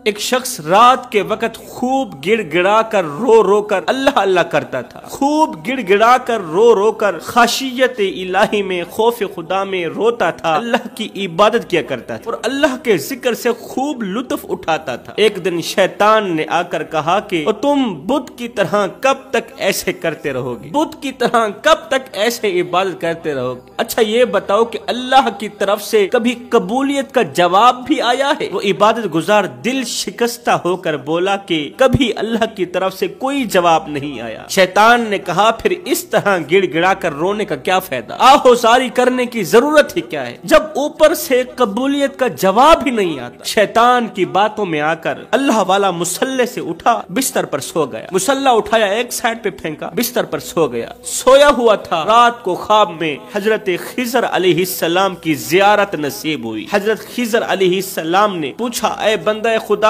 ایک شخص رات کے وقت خوب گڑ گڑا کر رو رو کر اللہ اللہ کرتا تھا، خوب گڑ گڑا کر رو رو کر خشیت الہی میں، خوف خدا میں روتا تھا، اللہ کی عبادت کیا کرتا تھا اور اللہ کے ذکر سے خوب لطف اٹھاتا تھا۔ ایک دن شیطان نے آ کر کہا کہ تم بدھ کی طرح کب تک ایسے کرتے رہو گے، بدھ کی طرح کب تک ایسے عبادت کرتے رہو گے؟ اچھا یہ بتاؤ کہ اللہ کی طرف سے کبھی قبولیت کا جواب بھی آیا ہے؟ وہ عبادت گزار دل شکستہ ہو کر بولا کہ کبھی اللہ کی طرف سے کوئی جواب نہیں آیا۔ شیطان نے کہا پھر اس طرح گڑ گڑا کر رونے کا کیا فائدہ، آہوزاری کرنے کی ضرورت ہی کیا ہے جب اوپر سے قبولیت کا جواب ہی نہیں آتا۔ شیطان کی باتوں میں آ کر اللہ والا مصلے سے اٹھا، بستر پر سو گیا، مصلہ اٹھایا ایک سائڈ پہ پھینکا، بستر پر سو گیا، سویا ہوا تھا۔ رات کو خواب میں حضرت خضر علیہ السلام کی زیارت نصیب ہوئی۔ حضرت خضر علیہ السلام نے پوچھا اے بندہ خدا،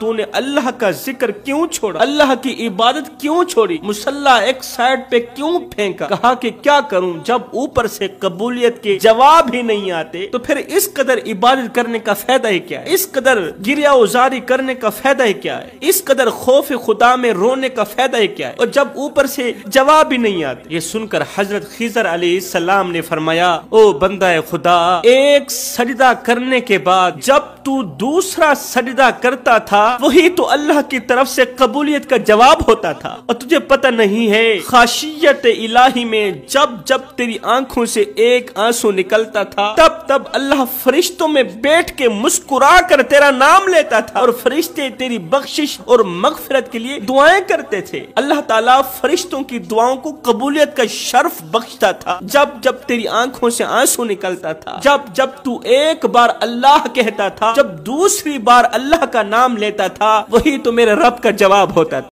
تو نے اللہ کا ذکر کیوں چھوڑا، اللہ کی عبادت کیوں چھوڑی، مصلہ ایک سائڈ پہ کیوں پھینکا؟ کہا کہ کیا کروں، جب اوپر سے قبولیت کے جواب ہی نہیں آتے تو پھر اس قدر عبادت کرنے کا فائدہ ہی کیا ہے، اس قدر گریہ وزاری کرنے کا فائدہ ہی کیا ہے، اس قدر خوف خدا میں رونے کا فائدہ ہی کیا ہے، اور جب اوپر سے جواب ہی نہیں آتے۔ یہ سن کر حضرت خضر علیہ السلام نے فرمایا او بندہ خدا، ایک سجدہ کرنے کے بعد جب تو دوسرا سجدہ کرتا تھا وہی تو اللہ کی طرف سے قبولیت کا جواب ہوتا تھا، اور تجھے پتہ نہیں ہے خشیت الہی میں جب جب تیری آنکھوں سے ایک آنسو نکلتا تھا تب تب اللہ فرشتوں میں بیٹھ کے مسکرا کر تیرا نام لیتا تھا، اور فرشتے تیری بخشش اور مغفرت کے لیے دعائیں کرتے تھے۔ اللہ تعالیٰ فرشتوں کی دعاؤں کو قبولیت کا شرف بخشتا تھا جب جب تیری آنکھوں سے آنسو نکلتا تھا، جب جب تو ایک بار اللہ کہتا تھا، جب دوسری بار اللہ کا نام لیتا تھا، وہی تو میرے رب کا جواب ہوتا تھا۔